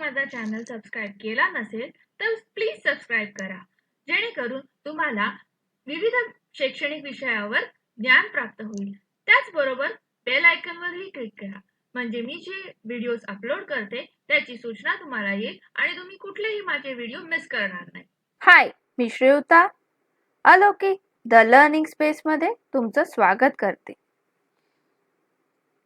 माझा channel subscribe केला नसेल तर प्लीज सबस्क्राईब करा, जेणेकरून तुम्हाला विविध शैक्षणिक विषयावर ज्ञान प्राप्त होईल. त्याचबरोबर बेल आयकॉनवरही क्लिक करा, म्हणजे मी जे व्हिडिओज अपलोड करते त्याची सूचना तुम्हाला येईल आणि तुम्ही कुठलेही माझे व्हिडिओ मिस करणार नाही. हाय, मी श्रेयुता अलौकिक द लर्निंग स्पेस मध्ये तुमचं स्वागत करते.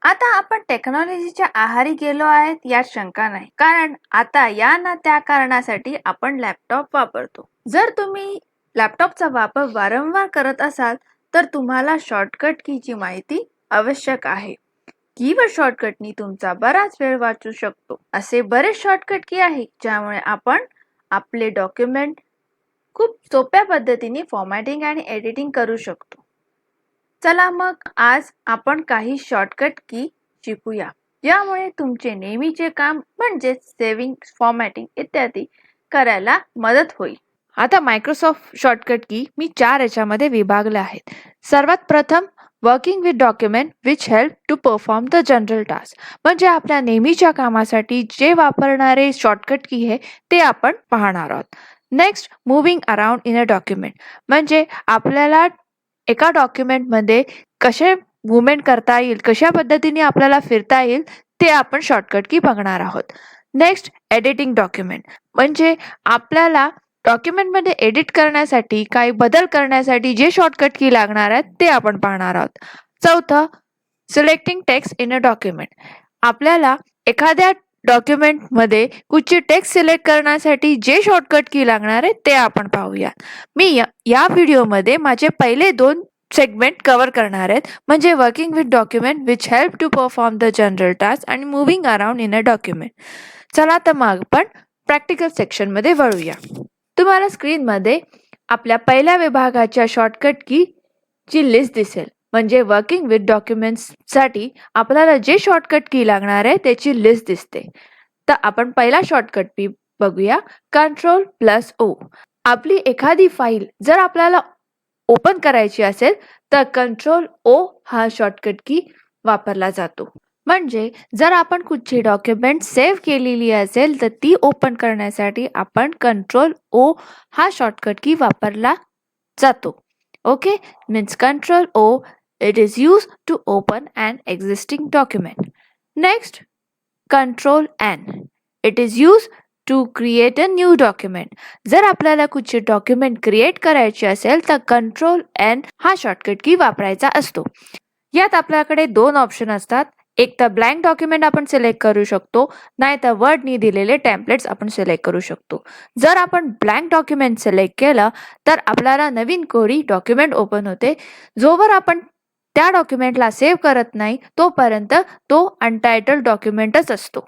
आता आपण टेक्नॉलॉजीच्या आहारी गेलो आहेत यात शंका नाही, कारण आता या ना त्या कारणासाठी आपण लॅपटॉप वापरतो. जर तुम्ही लॅपटॉपचा वापर वारंवार करत असाल तर तुम्हाला शॉर्टकट कीची माहिती आवश्यक आहे. कीवर्ड शॉर्टकटनी तुमचा बराच वेळ वाचू शकतो. असे बरेच शॉर्टकट की आहे ज्यामुळे आपण आपले डॉक्युमेंट खूप सोप्या पद्धतीने फॉर्मॅटिंग आणि एडिटिंग करू शकतो. चला मग आज आपण काही शॉर्टकट की शिकूया, ज्यामुळे तुमचे नेहमीचे काम म्हणजे सेव्हिंग, फॉर्मॅटिंग इत्यादी करायला मदत होईल. आता मायक्रोसॉफ्ट शॉर्टकट की मी 4 याच्यामध्ये विभागले आहेत. सर्वात प्रथम working with document which help to perform the general task, म्हणजे आपल्या नेहमीच्या कामासाठी जे वापरणारे शॉर्टकट की आहे ते आपण पाहणार आहोत. Next, moving around in a document, म्हणजे आपल्याला एका डॉक्युमेंटमध्ये कसे मुवमेंट करता येईल, कशा पद्धतीने आपल्याला फिरता येईल ते आपण शॉर्टकट की बघणार आहोत. नेक्स्ट, एडिटिंग डॉक्युमेंट, म्हणजे आपल्याला डॉक्युमेंटमध्ये एडिट करण्यासाठी, काही बदल करण्यासाठी जे शॉर्टकट की लागणार आहेत ते आपण पाहणार आहोत. चौथं, selecting text in a document, आपल्याला एखाद्या डॉक्युमेंटमध्ये कुठची टेक्स्ट सिलेक्ट करण्यासाठी जे शॉर्टकट की लागणार आहे ते आपण पाहूया. मी या व्हिडिओमध्ये माझे पहिले 2 सेगमेंट कव्हर करणार आहेत, म्हणजे working with document which help to perform the general task आणि moving around in a document. चला तर मग आपण प्रॅक्टिकल सेक्शनमध्ये वळूया. तुम्हाला स्क्रीनमध्ये आपल्या पहिल्या विभागाच्या शॉर्टकट की ची लिस्ट दिसेल, म्हणजे वर्किंग विथ डॉक्युमेंट्ससाठी आपल्याला जे शॉर्टकट की लागणार आहे त्याची लिस्ट दिसते. तर आपण पहिला शॉर्टकट की बघूया, Ctrl+O. आपली एखादी फाईल जर आपल्याला ओपन करायची असेल तर Ctrl+O हा शॉर्टकट की वापरला जातो. म्हणजे जर आपण कुठची डॉक्युमेंट सेव्ह केलेली असेल तर ती ओपन करण्यासाठी आपण Ctrl+O हा शॉर्टकट की वापरला जातो. Okay, means Ctrl+O, it is used to open an existing document. Next, Ctrl+N, it is used to create a new document. जर आपल्याला कुठचे डॉक्युमेंट क्रिएट करायचे असेल तर Ctrl+N हा शॉर्टकट की वापरायचा असतो. यात आपल्याकडे 2 ऑप्शन असतात. एक तर ब्लँक डॉक्युमेंट आपण सिलेक्ट करू शकतो, नाही तर वर्डनी दिलेले टेम्पलेट्स आपण सिलेक्ट करू शकतो. जर आपण ब्लँक डॉक्युमेंट सिलेक्ट केलं तर आपल्याला नवीन कोरी डॉक्युमेंट ओपन होते. जोवर आपण त्या डॉक्युमेंटला सेव्ह करत नाही तोपर्यंत तो अनटायटल्ड डॉक्युमेंटच असतो.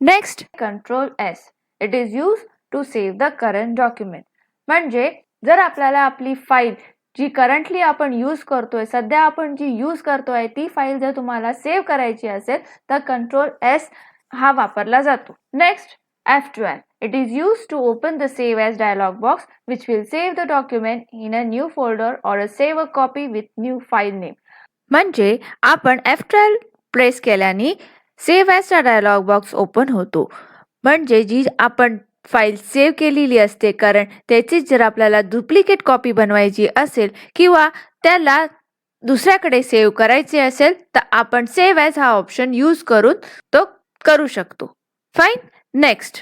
Next, Ctrl+S, it is use to save the current document, म्हणजे जर आपल्याला आपली फाईल जी करंटली आपण यूज करतोय, सध्या आपण जी यूज करतोय ती फाईल जर तुम्हाला सेव्ह करायची असेल तर Ctrl+S हा वापरला जातो. Next, F12, it is use to open the save as dialog box which will save the document in a new folder or save a copy with new file name, म्हणजे आपण F12 press केल्याने save ॲजचा dialog box open होतो. म्हणजे जी आपण file save केलेली असते, कारण त्याची जर आपल्याला डुप्लिकेट कॉपी बनवायची असेल किंवा त्याला दुसऱ्याकडे सेव्ह करायचे असेल तर आपण सेव्ह ॲज हा ऑप्शन यूज करून तो करू शकतो. Fine. Next,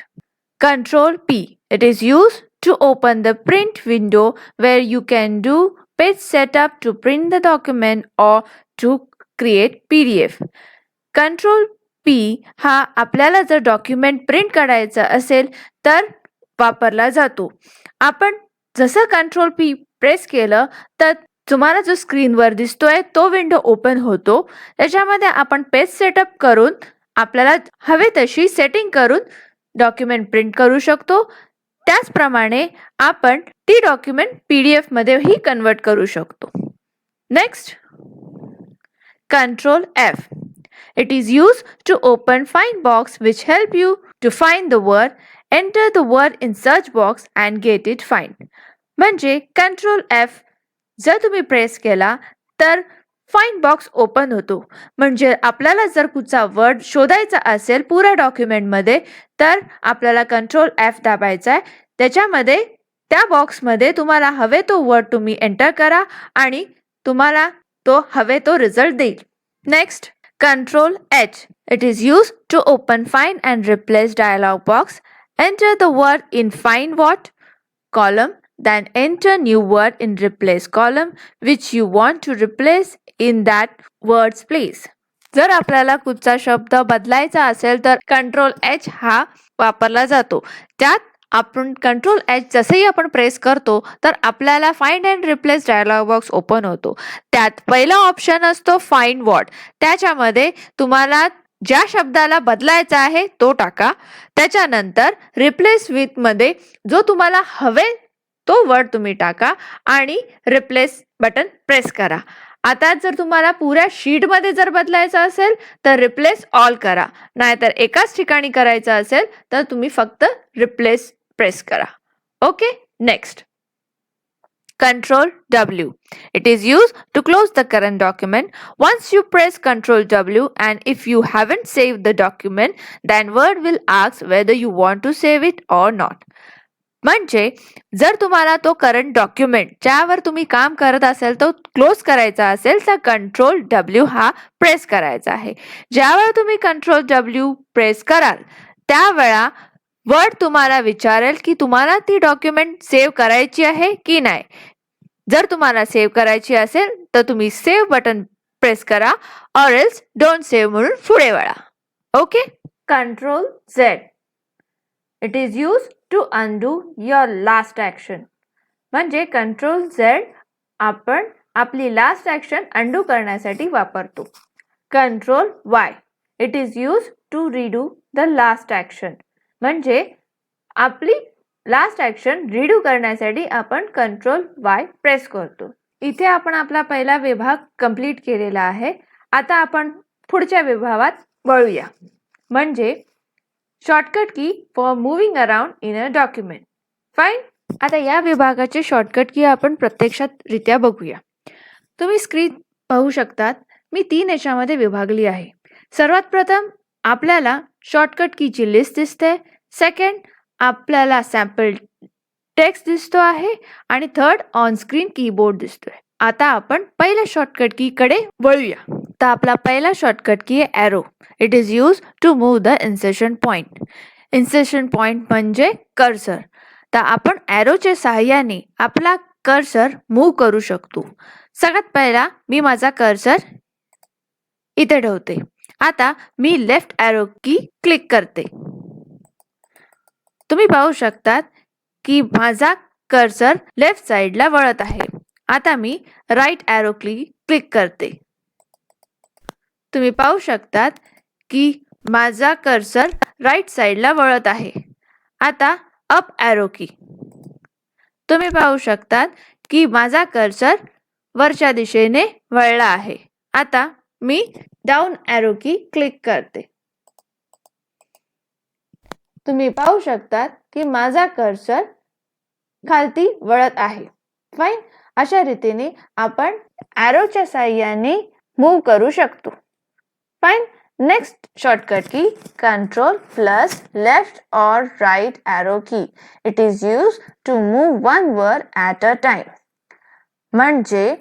Ctrl+P, it is use to open the print window where you can do page setup to print the document or to create PDF. Ctrl+P हा आपल्याला जर डॉक्युमेंट प्रिंट करायचं असेल तर वापरला जातो. आपण जसं Ctrl+P प्रेस केलं तर तुम्हाला जो स्क्रीनवर दिसतोय तो विंडो ओपन होतो. त्याच्यामध्ये आपण पेज सेटअप करून आपल्याला हवे तशी सेटिंग करून डॉक्युमेंट प्रिंट करू शकतो. त्याचप्रमाणे आपण ती डॉक्युमेंट PDF मध्येही कन्वर्ट करू शकतो. Next, Ctrl+F, it is used to open find box which help you to find the word, enter the word in search box and get it find. म्हणजे Ctrl+F जर तुम्ही प्रेस केला तर find box open होतो. म्हणजे आपल्याला जर कुठचा वर्ड शोधायचा असेल पुऱ्या डॉक्युमेंटमध्ये तर आपल्याला कंट्रोल F दाबायचा आहे. त्याच्यामध्ये त्या बॉक्समध्ये तुम्हाला हवे तो वर्ड तुम्ही एंटर करा आणि तुम्हाला तो हवे तो रिझल्ट देईल. Next, control H. It is used to open find and replace dialog box. Enter the word in find what column, then enter new word in replace column which you want to replace in that word's place. जर आपल्याला कुठचा शब्द बदलायचा असेल तर control H हा वापरला जातो. त्यात आपण कंट्रोल H जसेही आपण प्रेस करतो तर आपल्याला find and replace dialog box open होतो. त्यात पहिला ऑप्शन असतो फाइंड व्हॉट. त्याच्यामध्ये तुम्हाला ज्या शब्दाला बदलायचा आहे तो टाका. त्याच्यानंतर रिप्लेस विथ मध्ये जो तुम्हाला हवे तो वर्ड तुम्ही टाका आणि रिप्लेस बटन प्रेस करा. आता जर तुम्हाला पुऱ्या शीटमध्ये जर बदलायचं असेल तर रिप्लेस ऑल करा, नाहीतर एकाच ठिकाणी करायचं असेल तर तुम्ही फक्त रिप्लेस प्रेस करा. Okay, next, Control W. It is used to close the current document. Once you press Control W and if you haven't saved the document, then Word will ask whether you want to save it or not. म्हणजे जर तुम्हाला तो current document ज्यावर तुम्ही काम करत असेल तो क्लोज करायचा असेल तर कंट्रोल W हा प्रेस करायचा आहे. ज्यावेळी तुम्ही कंट्रोल W प्रेस कराल त्यावेळा वर्ड तुम्हाला विचारेल की तुम्हाला ती डॉक्युमेंट सेव्ह करायची आहे की नाही. जर तुम्हाला सेव्ह करायची असेल तर तुम्ही सेव्ह बटन प्रेस करा or else don't save म्हणून पुढे वळा. Okay, control Z. It is used to undo your last action. म्हणजे कंट्रोल Z आपण आपली लास्ट ॲक्शन अंडू करण्यासाठी वापरतो. Control Y. It is used to redo the last action. म्हणजे आपली लास्ट ॲक्शन रिडू करण्यासाठी आपण कंट्रोल Y प्रेस करतो. इथे आपण आपला पहिला विभाग कंप्लीट केलेला आहे. आता आपण पुढच्या विभागात वळूया. म्हणजे शॉर्टकट की for moving around in a document. Fine. आता या विभागाचे शॉर्टकट की आपण प्रत्यक्षात रित्या बघूया. तुम्ही स्क्रीन पाहू शकतात. मी 3 याच्यामध्ये विभागली आहे. सर्वात प्रथम आपल्याला शॉर्टकट कीची लिस्ट दिसते. सेकंड, आपल्याला सॅम्पल टेक्स्ट दिसतो आहे आणि थर्ड ऑन स्क्रीन कीबोर्ड दिसतोय. आता आपण पहिल्या शॉर्टकट की कडे वळूया. तर आपला पहिला शॉर्टकट की आहे arrow. It is use to move the insertion point. Insertion point म्हणजे कर्सर. तर आपण एरोच्या सहाय्याने आपला कर्सर मूव्ह करू शकतो. सगळ्यात पहिला मी माझा कर्सर इथे ठेवते. आता मी लेफ्ट एरो की क्लिक करते. तुम्ही पाहू शकतात की माझा कर्सर लेफ्ट साइडला वळत आहे. आता मी राईट एरो की क्लिक करते. तुम्ही पाहू शकतात की माझा कर्सर राईट साइडला वळत आहे. आता अप एरो की. तुम्ही पाहू शकतात की माझा कर्सर वरच्या दिशेने वळला आहे. आता मी डाऊन एरो की क्लिक करते. तुम्ही पाहू शकतात की माझा कर्सर खालती वळत आहे. फाईन. अशा रीतीने आपण एरोच्या साहाय्याने मूव्ह करू शकतो. Fine. Next shortcut key control plus left और right arrow key. It is use to move one word at a time. म्हणजे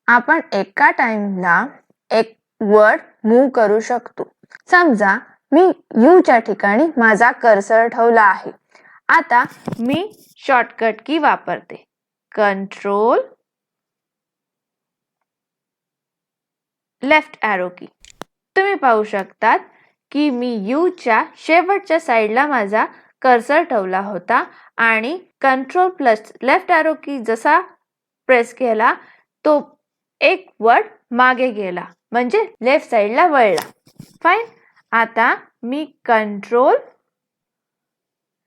आपण एका टाइमला एक वर्ड मूव्ह करू शकतो. समजा मी यूच्या ठिकाणी माझा कर्सर ठेवला आहे. आता मी शॉर्टकट की वापरते. कंट्रोल लेफ्ट एरो की. तुम्ही पाहू शकतात की मी यूच्या शेवटच्या साईडला माझा कर्सर ठेवला होता आणि कंट्रोल प्लस लेफ्ट एरो की जसा प्रेस केला तो एक वर्ड मागे गेला म्हणजे लेफ्ट साईडला वळला. फाईन. आता मी कंट्रोल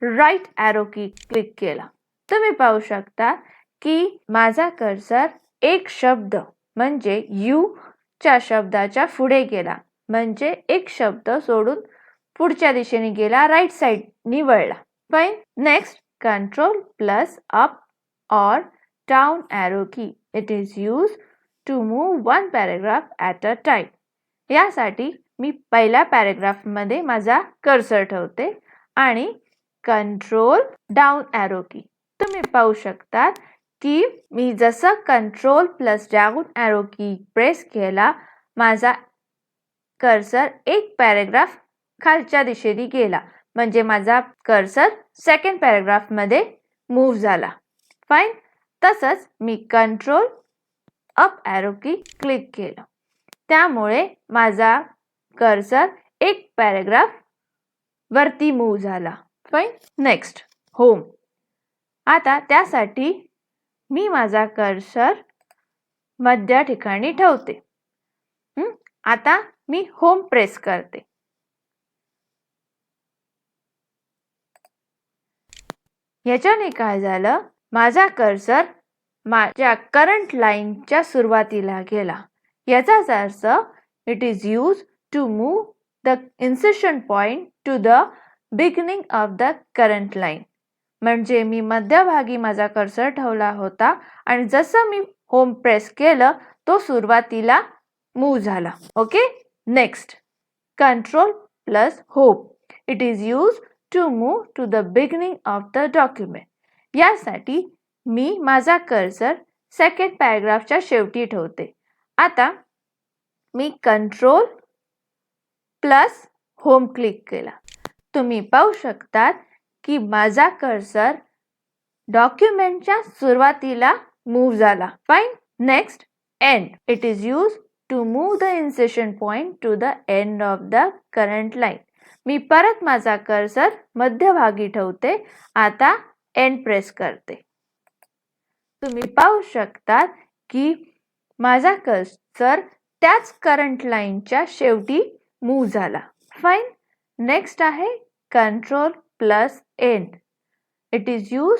राईट एरो की क्लिक केला. तुम्ही पाहू शकता की माझा कर्सर एक शब्द म्हणजे यू च्या शब्दाच्या पुढे गेला. म्हणजे एक शब्द सोडून पुढच्या दिशेने गेला, राईट साइडनी वळला. Fine. Next control plus up और down arrow key. It is use to move one paragraph at a time. यासाठी मी पहिल्या पॅराग्राफमध्ये माझा कर्सर ठेवते आणि कंट्रोल डाऊन ॲरो की. तुम्ही पाहू शकता की मी जसं कंट्रोल प्लस डाऊन ॲरो की प्रेस केला, माझा कर्सर एक पॅराग्राफ खालच्या दिशेने गेला, म्हणजे माझा कर्सर सेकंड पॅराग्राफमध्ये मूव्ह झाला. फाईन. तसंच मी कंट्रोल अप ॲरो की क्लिक केलं, त्यामुळे माझा कर्सर एक पॅराग्राफ वरती मूव्ह झाला. फाईन. Next home. आता त्यासाठी मी माझा कर्सर मध्य ठिकाणी ठेवते. आता मी होम प्रेस करते. याच्याने काय झालं, माझा कर्सर माझ्या करंट लाईनच्या सुरुवातीला गेला. याचाच अर्थ it is use to move the insertion point to the beginning of the current line. म्हणजे मी मध्यभागी माझा कर्सर ठेवला होता आणि जसं मी होम प्रेस केलं, तो सुरुवातीला मूव्ह झाला. Okay. Next control plus home. It is use to move to the beginning of the document. यासाठी मी माझा कर्सर सेकंड पॅराग्राफच्या शेवटी ठेवते. आता मी कंट्रोल प्लस होम क्लिक केला. तुम्ही पाहू शकता की माझा कर्सर डॉक्युमेंटच्या सुरुवातीला मूव्ह झाला. Fine. Next end. It is use to move the insertion point to the end of the current line. मी परत माझा कर्सर मध्यभागी ठेवते. आता एंड प्रेस करते. तुम्ही पाहू शकता की माझा कर्सर त्याच करंट लाईनच्या शेवटी मूव्ह झाला. फाईन. नेक्स्ट आहे control plus end. It is use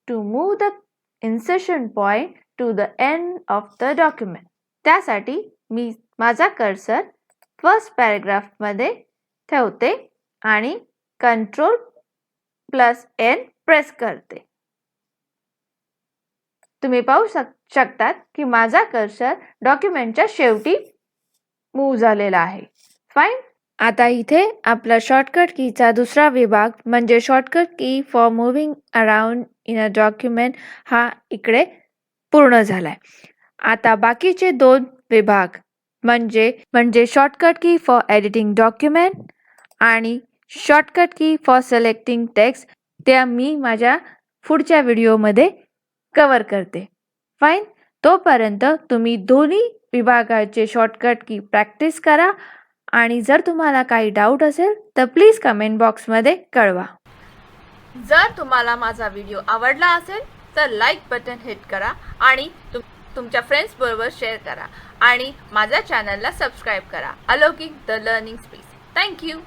to move the insertion point to the end of the document. त्यासाठी मी माझा कर्सर फर्स्ट पॅराग्राफमध्ये ठेवते आणि कंट्रोल प्लस एन प्रेस करते. तुम्ही पाहू शकतात की माझा कर्सर डॉक्युमेंटच्या शेवटी मूव्ह झालेला आहे. फाईन. आता इथे आपला शॉर्टकट कीचा दुसरा विभाग म्हणजे शॉर्टकट की for moving around in a document हा इकडे पूर्ण झालाय. आता बाकीचे दोन विभाग म्हणजे शॉर्टकट की फॉर एडिटिंग डॉक्युमेंट आणि शॉर्टकट की फॉर सिलेक्टिंग टेक्स्ट, त्या मी माझ्या पुढच्या व्हिडिओमध्ये कव्हर करते. फाईन. तोपर्यंत तुम्ही दोन्ही विभागाचे शॉर्टकट की प्रॅक्टिस करा आणि जर तुम्हाला काही डाऊट असेल तर प्लीज कमेंट बॉक्समध्ये कळवा. जर तुम्हाला माझा व्हिडिओ आवडला असेल तर लाईक बटन हिट करा आणि तुमच्या फ्रेंड्स बरोबर शेअर करा आणि माझ्या चॅनलला सबस्क्राईब करा. अलौकिक द लर्निंग स्पेस. थँक्यू.